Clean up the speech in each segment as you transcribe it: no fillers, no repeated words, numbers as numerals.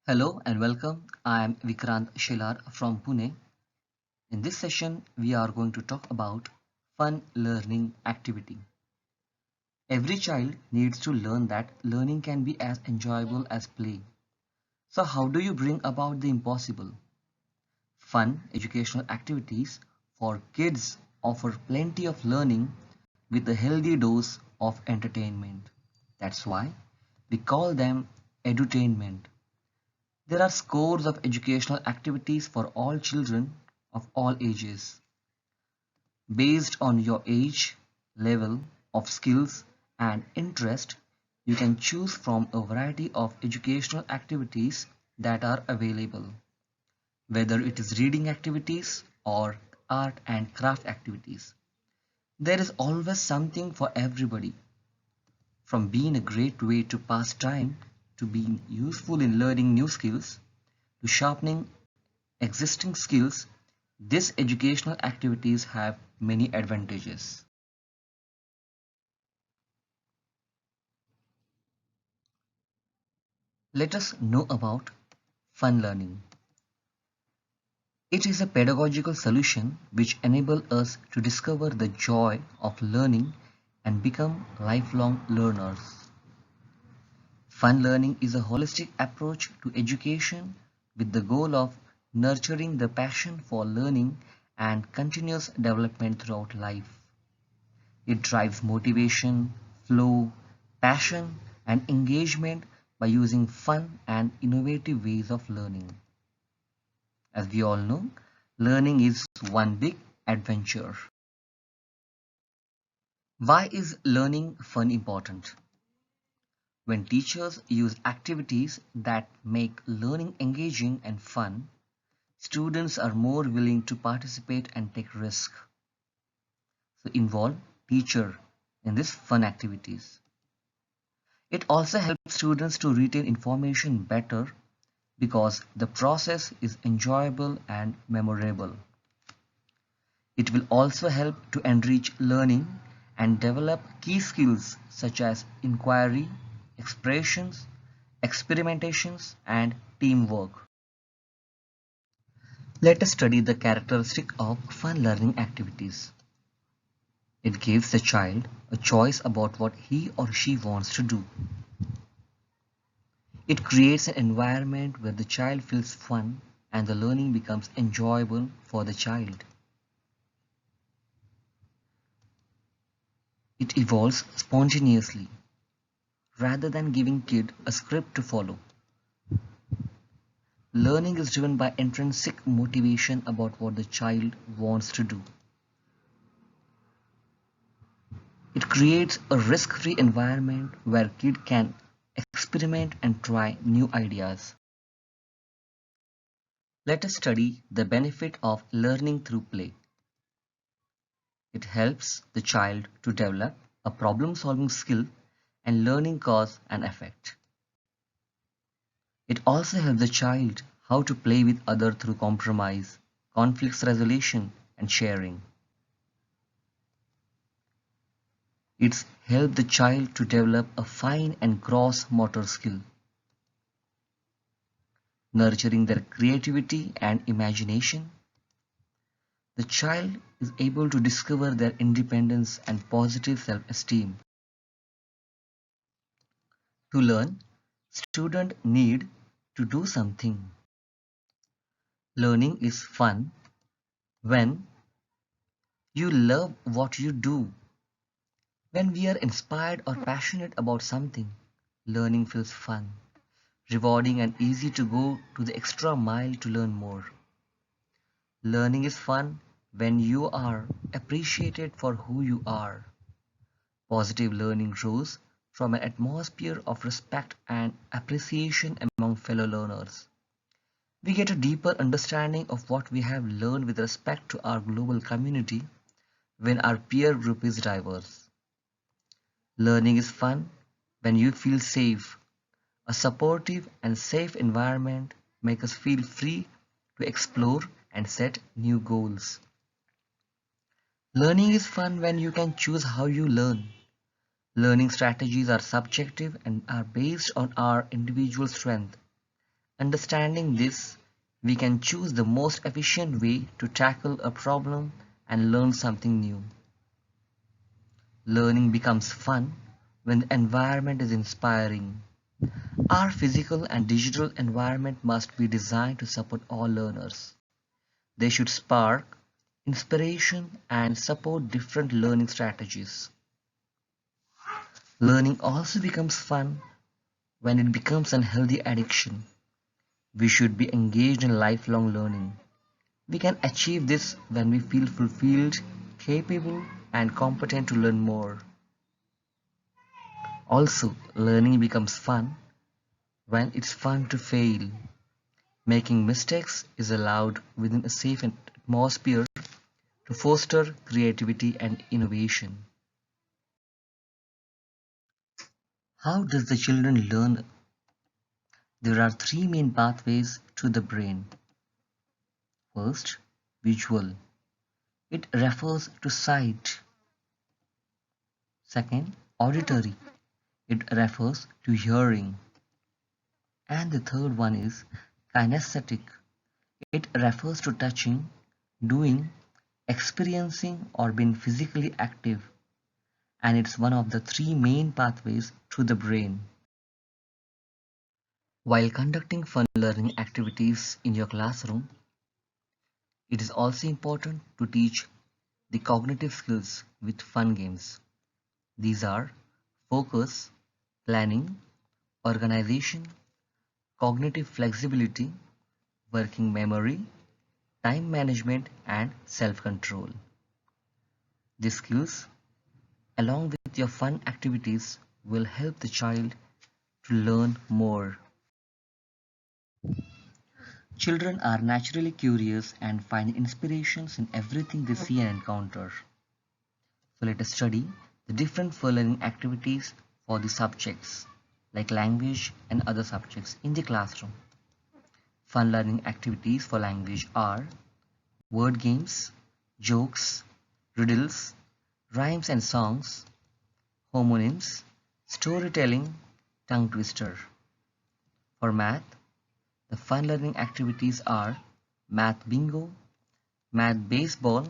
Hello and welcome. I am Vikrant Shelar from Pune. In this session, we are going to talk about fun learning activity. Every child needs to learn that learning can be as enjoyable as play. So, how do you bring about the impossible? Fun educational activities for kids offer plenty of learning with a healthy dose of entertainment. That's why we call them edutainment. There are scores of educational activities for all children of all ages. Based on your age, level of skills, and interest, you can choose from a variety of educational activities that are available, whether it is reading activities or art and craft activities. There is always something for everybody, from being a great way to pass time to being useful in learning new skills to sharpening existing skills. These educational activities have many advantages. Let us know about fun learning. It is a pedagogical solution which enables us to discover the joy of learning and become lifelong learners. Fun learning is a holistic approach to education with the goal of nurturing the passion for learning and continuous development throughout life. It drives motivation, flow, passion, and engagement by using fun and innovative ways of learning. As we all know, learning is one big adventure. Why is learning fun important? When teachers use activities that make learning engaging and fun, students are more willing to participate and take risks. So involve teacher in these fun activities. It also helps students to retain information better because the process is enjoyable and memorable. It will also help to enrich learning and develop key skills such as inquiry, expressions, experimentations, and teamwork. Let us study the characteristic of fun learning activities. It gives the child a choice about what he or she wants to do. It creates an environment where the child feels fun and the learning becomes enjoyable for the child. It evolves spontaneously rather than giving kid a script to follow. Learning is driven by intrinsic motivation about what the child wants to do. It creates a risk-free environment where kid can experiment and try new ideas. Let us study the benefit of learning through play. It helps the child to develop a problem-solving skill and learning cause and effect. It also helps the child how to play with others through compromise, conflicts resolution, and sharing. It's helped the child to develop a fine and gross motor skill, nurturing their creativity and imagination. The child is able to discover their independence and positive self-esteem. To learn, students need to do something. Learning is fun when you love what you do. When we are inspired or passionate about something, learning feels fun, rewarding and easy to go to the extra mile to learn more. Learning is fun when you are appreciated for who you are. Positive learning grows from an atmosphere of respect and appreciation among fellow learners. We get a deeper understanding of what we have learned with respect to our global community when our peer group is diverse. Learning is fun when you feel safe. A supportive and safe environment makes us feel free to explore and set new goals. Learning is fun when you can choose how you learn. Learning strategies are subjective and are based on our individual strength. Understanding this, we can choose the most efficient way to tackle a problem and learn something new. Learning becomes fun when the environment is inspiring. Our physical and digital environment must be designed to support all learners. They should spark inspiration and support different learning strategies. Learning also becomes fun when it becomes an healthy addiction. We should be engaged in lifelong learning. We can achieve this when we feel fulfilled, capable, and competent to learn more. Also, learning becomes fun when it's fun to fail. Making mistakes is allowed within a safe atmosphere to foster creativity and innovation. How does the children learn? There are three main pathways to the brain. First, visual. It refers to sight. Second, auditory. It refers to hearing. And the third one is kinesthetic. It refers to touching, doing, experiencing, or being physically active. And it's one of the three main pathways to the brain. While conducting fun learning activities in your classroom, it is also important to teach the cognitive skills with fun games. These are focus, planning, organization, cognitive flexibility, working memory, time management, and self-control. These skills, along with your fun activities, will help the child to learn more. Children are naturally curious and find inspirations in everything they see and encounter. So let us study the different fun learning activities for the subjects like language and other subjects in the classroom. Fun learning activities for language are word games, jokes, riddles, rhymes and songs, homonyms, storytelling, tongue twister. For math, the fun learning activities are math bingo, math baseball,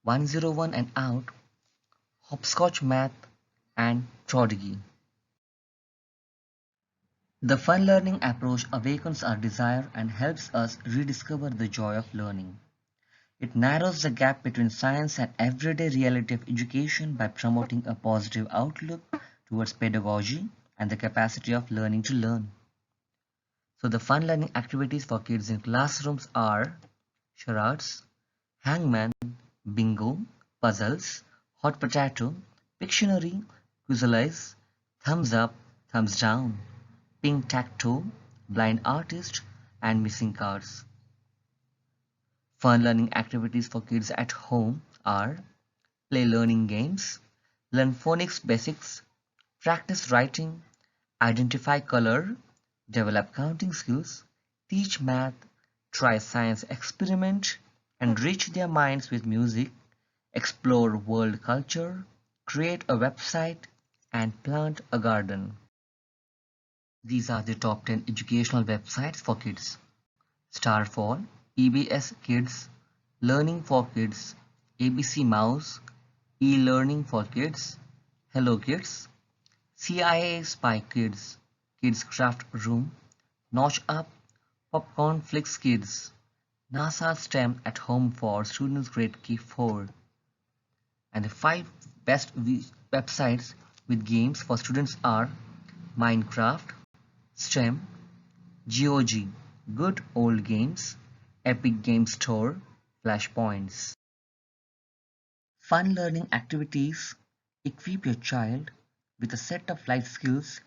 101 and out, hopscotch math, and prodigy. The fun learning approach awakens our desire and helps us rediscover the joy of learning. It narrows the gap between science and everyday reality of education by promoting a positive outlook towards pedagogy and the capacity of learning to learn. So the fun learning activities for kids in classrooms are charades, hangman, bingo, puzzles, hot potato, Pictionary, Quizalize, thumbs up, thumbs down, ping tac toe, blind artist, and missing cards. Fun learning activities for kids at home are play learning games, learn phonics basics, practice writing, identify color, develop counting skills, teach math, try science experiment, enrich their minds with music, explore world culture, create a website, and plant a garden. These are the top 10 educational websites for kids. Starfall, EBS Kids, Learning for Kids, ABC Mouse, E-Learning for Kids, Hello Kids, CIA Spy Kids, Kids Craft Room, Notch Up, Popcorn Flix Kids, NASA STEM at Home for students grade K4, and the 5 best websites with games for students are Minecraft, STEM, GOG, Good Old Games, Epic Game Store, Flashpoints. Fun learning activities equip your child with a set of life skills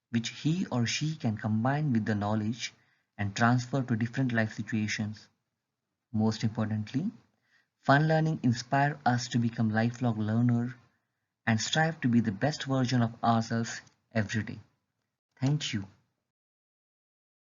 which he or she can combine with the knowledge and transfer to different life situations. Most importantly, fun learning inspires us to become lifelong learners and strive to be the best version of ourselves every day. Thank you.